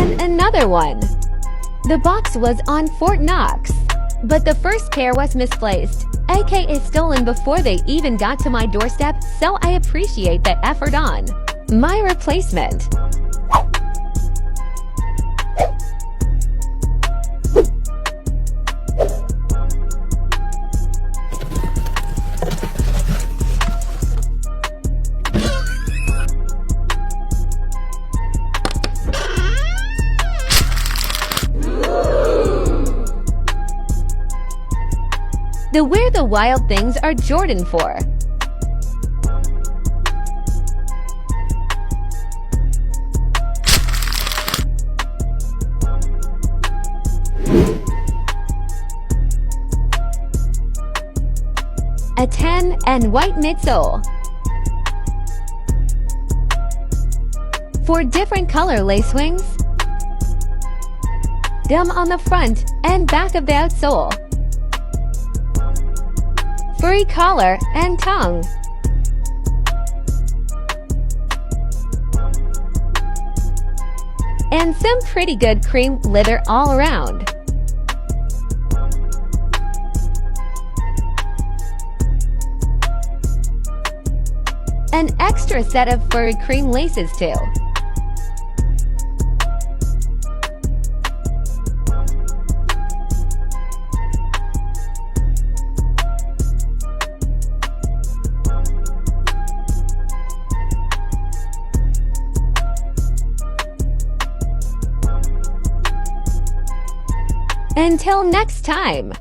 And another one. The box was on Fort Knox, but the first pair was misplaced, aka stolen before they even got to my doorstep, so I appreciate the effort on my replacement. The Where the Wild Things Are Jordan 4. A tan and white midsole. 4 different color lace wings. Gum on the front and back of the outsole. Furry collar and tongue. And some pretty good cream leather all around. An extra set of furry cream laces too. Until next time!